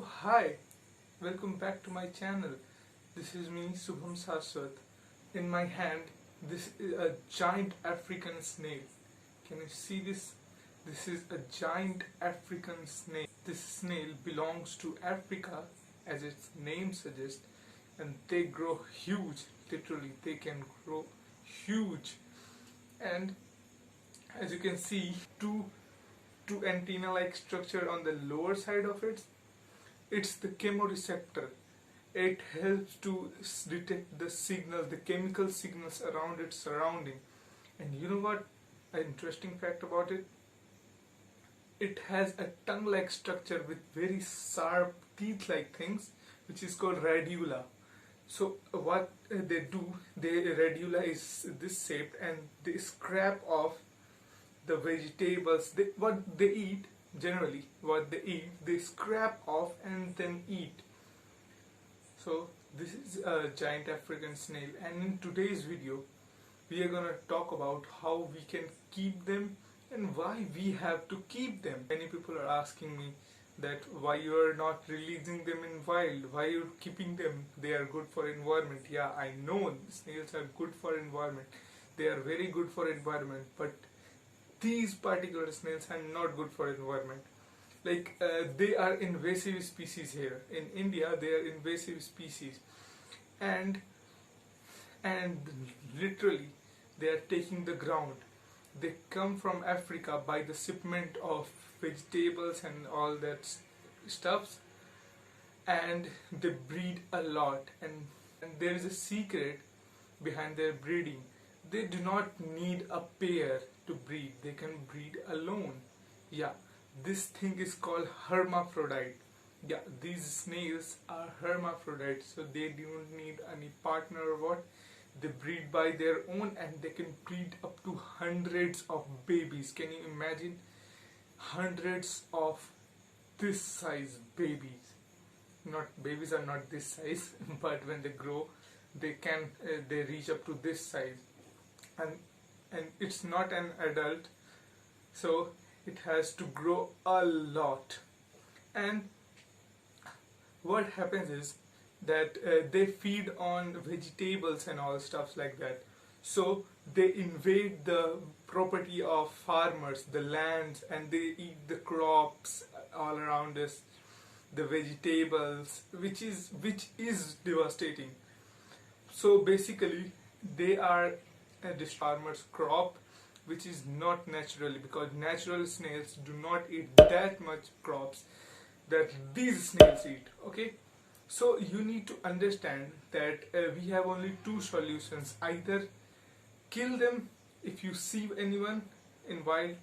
Hi, welcome back to my channel. This is me, Shubham SHASHWAT. In my hand, this is a giant African snail. Can you see this? This is a giant African snail. This snail belongs to Africa, as its name suggests, and they grow huge. Literally, they can grow huge. And as you can see, two antenna-like structure on the lower side of it. It's the chemoreceptor. It helps to detect the signals, the chemical signals around its surrounding. And you know what? An interesting fact about it? It has a tongue-like structure with very sharp teeth-like things, which is called radula. So what they do, the radula is this shaped, and they scrape off the vegetables. What they eat. Generally, what they eat, they scrape off and then eat. So this is a giant African snail, and in today's video we are gonna talk about how we can keep them and why we have to keep them. Many people are asking me that why you are not releasing them in wild, why you're keeping them, they are good for environment. Yeah, I know snails are good for environment, they are very good for environment, but these particular snails are not good for environment. They are invasive species here in India. They are invasive species, and literally they are taking the ground. They come from Africa by the shipment of vegetables and all that stuffs, and they breed a lot. And there is a secret behind their breeding. They do not need a pair to breed, they can breed alone. Yeah, this thing is called hermaphrodite. Yeah, these snails are hermaphrodites, so they don't need any partner or what. They breed by their own, and they can breed up to hundreds of babies. Can you imagine? Hundreds of this size babies. Not babies are not this size, but when they grow, they reach up to this size. And it's not an adult, so it has to grow a lot. And what happens is that they feed on vegetables and all stuff like that, so they invade the property of farmers, the lands, and they eat the crops all around us, the vegetables, which is devastating. So basically they are this farmer's crop, which is not naturally, because natural snails do not eat that much crops that these snails eat. Okay, so you need to understand that we have only two solutions: either kill them if you see anyone in wild,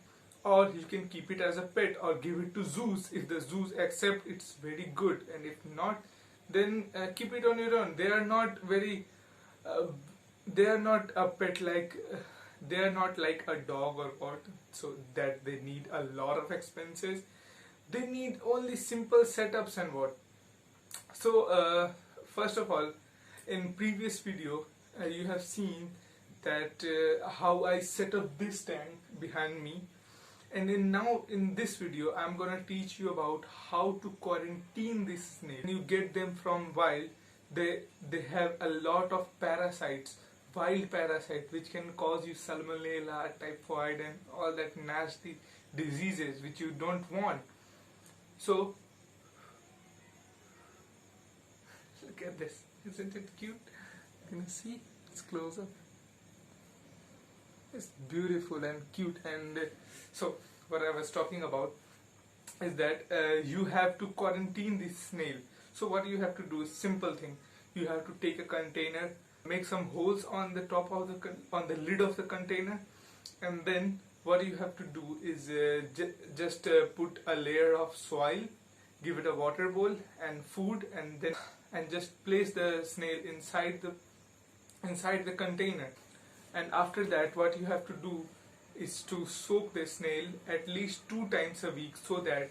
or you can keep it as a pet or give it to zoos. If the zoos accept, it's very good, and if not, then keep it on your own. They are not very they are not a pet like they are not like a dog or what, so that they need a lot of expenses. They need only simple setups and what. So first of all, in previous video you have seen that how I set up this tank behind me, and now in this video I'm gonna teach you about how to quarantine this snake. When you get them from wild, they have a lot of parasites, wild parasite, which can cause you salmonella, typhoid, and all that nasty diseases which you don't want. So look at this, isn't it cute? Can you see? It's close up. It's beautiful and cute. And so what I was talking about is that you have to quarantine this snail. So what you have to do is simple thing. You have to take a container, make some holes on the top of the lid of the container, and then what you have to do is just put a layer of soil, give it a water bowl and food, and just place the snail inside the container. And after that, what you have to do is to soak the snail at least 2 times a week, so that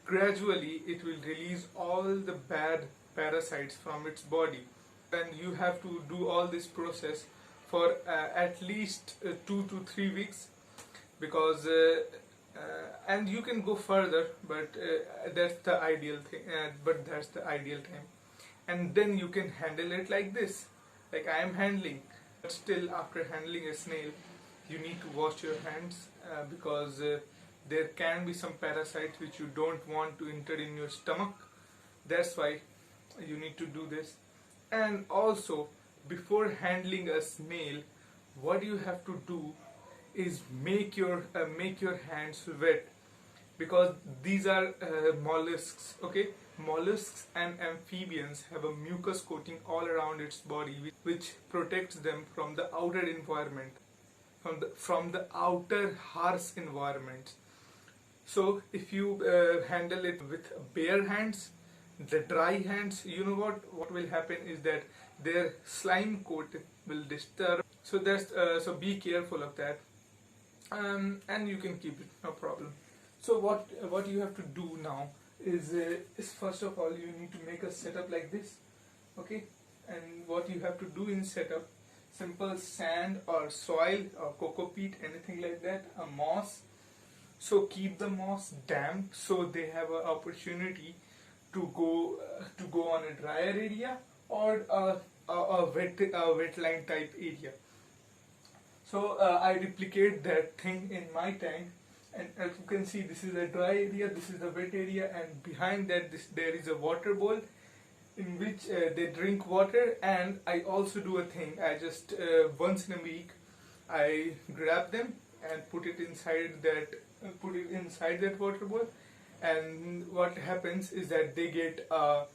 gradually it will release all the bad parasites from its body. And you have to do all this process for at least 2 to 3 weeks, because and you can go further, but that's the ideal thing. But that's the ideal time, and then you can handle it like this, like I am handling. But still, after handling a snail, you need to wash your hands because there can be some parasites which you don't want to enter in your stomach. That's why you need to do this. And also, before handling a snail, what you have to do is make your hands wet, because these are mollusks. Okay, mollusks and amphibians have a mucus coating all around its body, which protects them from the outer environment, from the outer harsh environment. So if you handle it with bare hands, the dry hands, you know what will happen is that their slime coat will disturb. So that's so be careful of that, and you can keep it, no problem. So what you have to do now is first of all you need to make a setup like this, okay? And what you have to do in setup, simple sand or soil or cocoa peat, anything like that, a moss. So keep the moss damp so they have an opportunity to go on a drier area or a wetland type area. So I replicate that thing in my tank, and as you can see, this is a dry area, this is the wet area, and behind that there is a water bowl in which they drink water. And I also do a thing, I just once in a week I grab them and put it inside that water bowl, and what happens is that they get a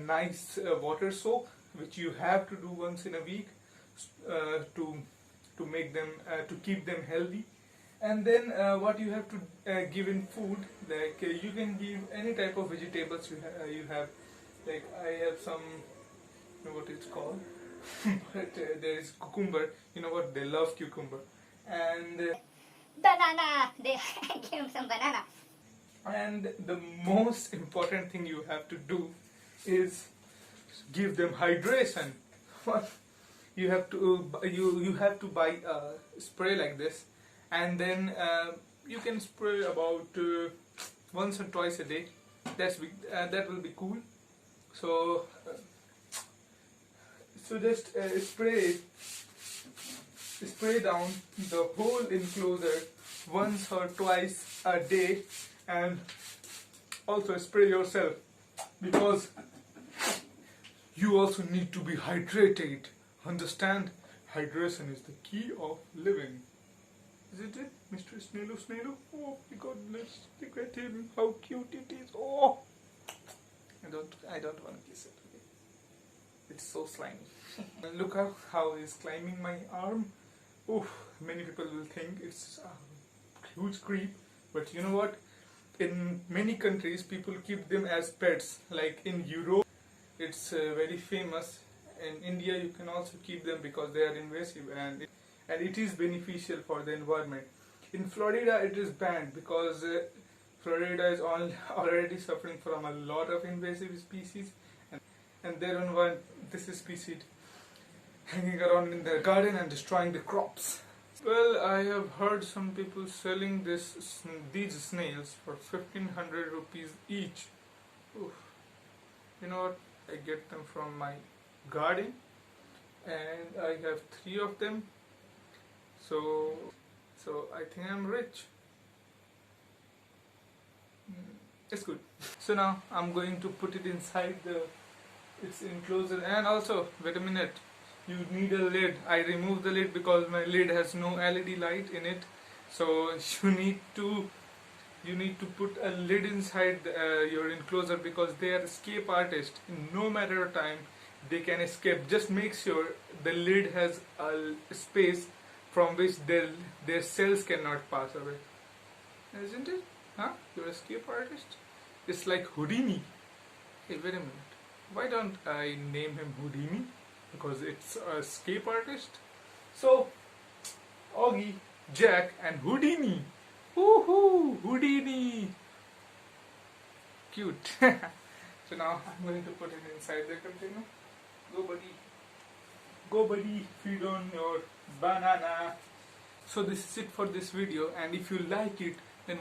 nice water soak, which you have to do once in a week to make them to keep them healthy. And then what you have to give in food, like you can give any type of vegetables you have. Like I have some, you know what it's called, but there is cucumber. You know what, they love cucumber. And banana. They give him some banana. And the most important thing you have to do is give them hydration. You have to buy a spray like this, and then you can spray about once or twice a day. That will be cool. So just spray down the whole enclosure once or twice a day, and also spray yourself, because you also need to be hydrated. Understand? Hydration is the key of living. Isn't it, Mr. Snail? Oh my goodness, look at him, how cute it is. Oh, I don't want to kiss it. Okay? It's so slimy. Look how he's climbing my arm. Oof, many people will think it's a huge creep, but you know what? In many countries, people keep them as pets. Like in Europe, it's very famous. In India, you can also keep them because they are invasive, and it is beneficial for the environment. In Florida, it is banned because Florida is already suffering from a lot of invasive species, and they don't want this species hanging around in their garden and destroying the crops. Well, I have heard some people selling these snails for 1500 rupees each. Oof. You know what? I get them from my garden, and I have 3 of them. So I think I'm rich. It's good. So now I'm going to put it inside its enclosure. And also, wait a minute, you need a lid. I removed the lid because my lid has no LED light in it. So you need to put a lid inside your enclosure, because they are escape artists. In no matter of time, they can escape. Just make sure the lid has a space from which their cells cannot pass away. Isn't it? Huh? Your escape artist? It's like Houdini. Hey, wait a minute. Why don't I name him Houdini? Because it's an escape artist. So, Augie, Jack, and Houdini. Woohoo! Houdini! Cute. So now I'm going to put it inside the container. Go buddy. Go buddy, feed on your banana. So this is it for this video, and if you like it, then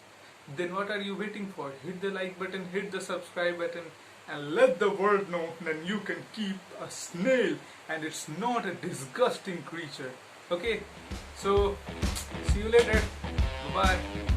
then what are you waiting for? Hit the like button, hit the subscribe button, and let the world know that you can keep a snail and it's not a disgusting creature. Okay, so see you later. Bye bye.